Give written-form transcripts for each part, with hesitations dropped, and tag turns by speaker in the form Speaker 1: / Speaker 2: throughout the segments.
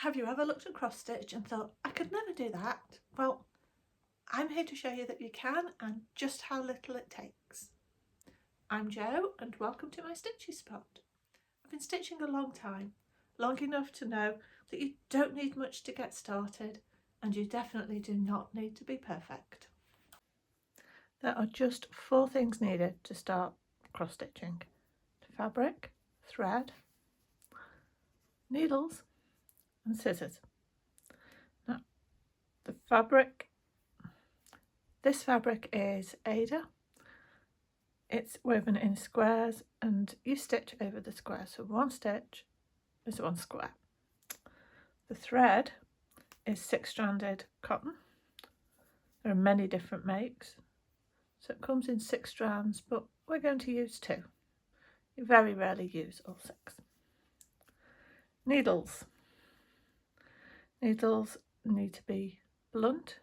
Speaker 1: Have you ever looked at cross stitch and thought, I could never do that? Well, I'm here to show you that you can and just how little it takes. I'm Jo and welcome to my stitchy spot. I've been stitching a long time, long enough to know that you don't need much to get started and you definitely do not need to be perfect. There are just 4 things needed to start cross stitching: fabric, thread, needles and scissors. Now the fabric, this fabric is Ada. It's woven in squares and you stitch over the square, so 1 stitch is 1 square. The thread is 6-stranded cotton. There are many different makes, so it comes in 6 strands, but we're going to use 2. You very rarely use all 6. Needles. Needles need to be blunt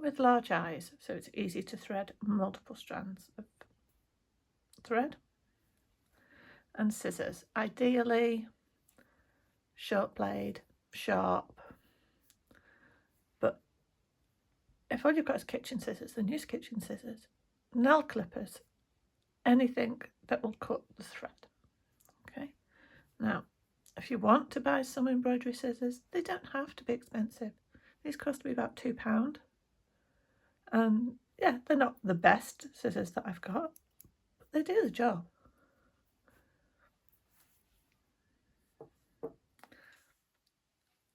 Speaker 1: with large eyes, so it's easy to thread multiple strands of thread. And scissors, ideally short blade, sharp, but if all you've got is kitchen scissors, then use kitchen scissors. Nail clippers, anything that will cut the thread. Okay, now if you want to buy some embroidery scissors, they don't have to be expensive. These cost me about £2. And yeah, they're not the best scissors that I've got, but they do the job.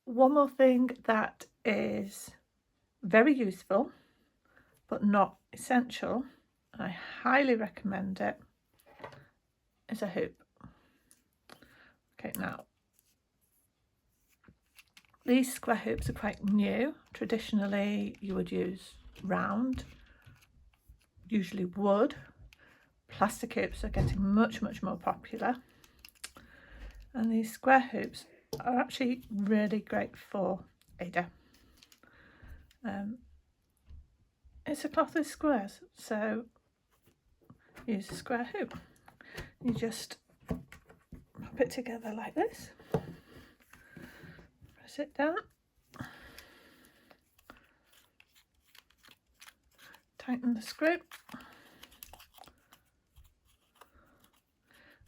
Speaker 1: One more thing that is very useful but not essential, and I highly recommend it, is a hoop. Okay, now these square hoops are quite new. Traditionally you would use round, usually wood. Plastic hoops are getting much more popular, and these square hoops are actually really great for Ada. It's a cloth with squares, so use a square hoop. You just pop it together like this, press it down, tighten the screw,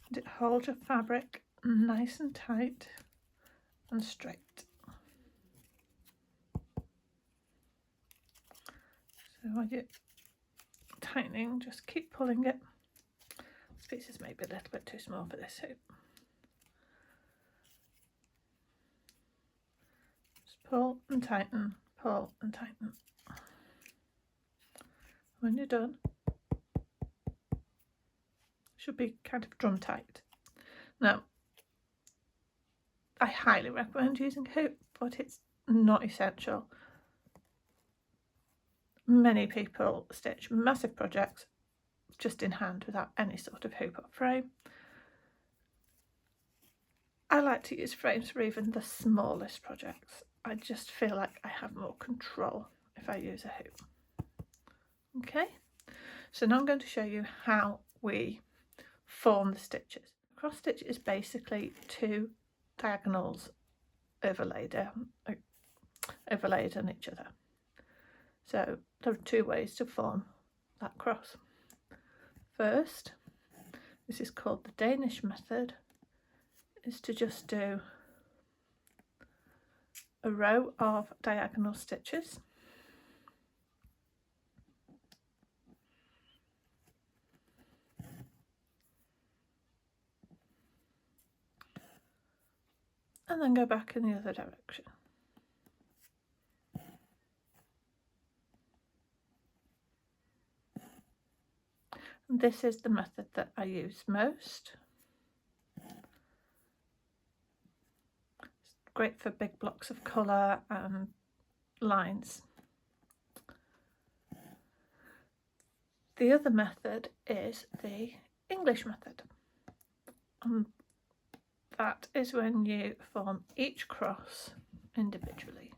Speaker 1: and it holds your fabric nice and tight and straight. So while you're tightening, just keep pulling it. This piece is maybe a little bit too small for this hoop. Just pull and tighten, pull and tighten. When you're done, it should be kind of drum tight. Now, I highly recommend using a hoop, but it's not essential. Many people stitch massive projects just in hand without any sort of hoop or frame. I like to use frames for even the smallest projects. I just feel like I have more control if I use a hoop. Okay, so now I'm going to show you how we form the stitches. Cross stitch is basically 2 diagonals overlaid on each other. So there are 2 ways to form that cross. First, this is called the Danish method, is to just do a row of diagonal stitches. And then go back in the other direction. And this is the method that I use most. It's great for big blocks of colour and lines. The other method is the English method. That is when you form each cross individually.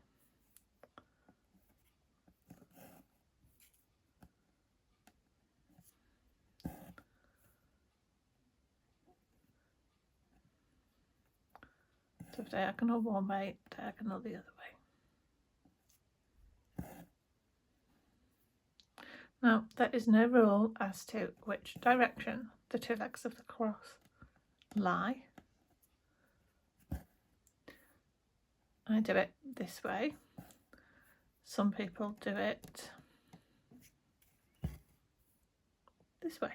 Speaker 1: So diagonal one way, diagonal the other way. Now, there is no rule as to which direction the two legs of the cross lie. I do it this way. Some people do it this way.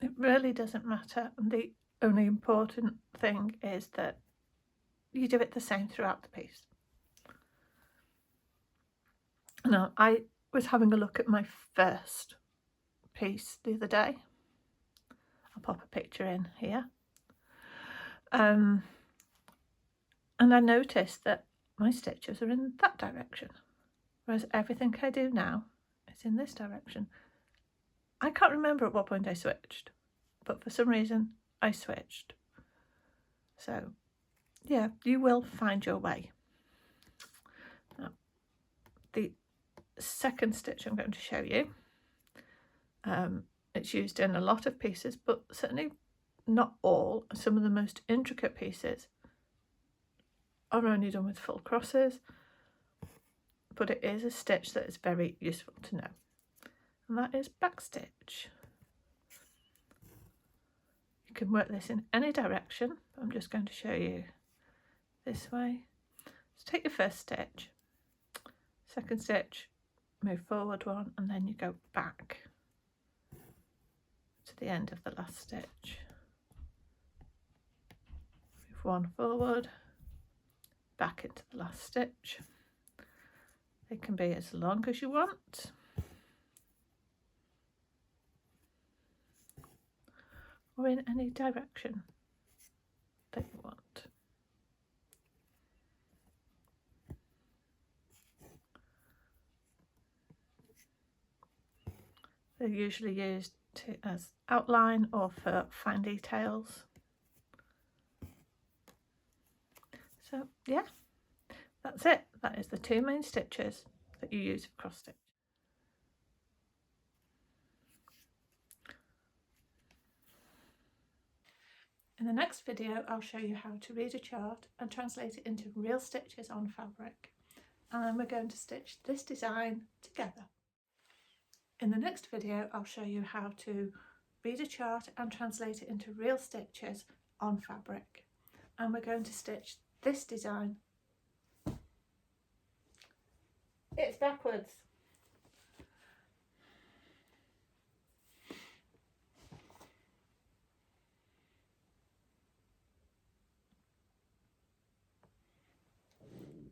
Speaker 1: It really doesn't matter. The only important thing is that you do it the same throughout the piece. Now, I was having a look at my first piece the other day. I'll pop a picture in here. And I noticed that my stitches are in that direction, whereas everything I do now is in this direction. I can't remember at what point I switched, but for some reason I switched. So yeah, you will find your way. Now, the second stitch I'm going to show you, it's used in a lot of pieces, but certainly not all. Some of the most intricate pieces are only done with full crosses, but it is a stitch that is very useful to know, and that is backstitch. You can work this in any direction. I'm just going to show you this way. So take your first stitch, second stitch, move forward one, and then you go back to the end of the last stitch. Move one forward, back into the last stitch. It can be as long as you want, or in any direction that you want. They're usually used as outline or for fine details. So yeah, that's it. That is the two main stitches that you use for cross stitch. In the next video, I'll show you how to read a chart and translate it into real stitches on fabric. And then we're going to stitch this design together. In the next video, I'll show you how to read a chart and translate it into real stitches on fabric. And we're going to stitch this design. It's backwards.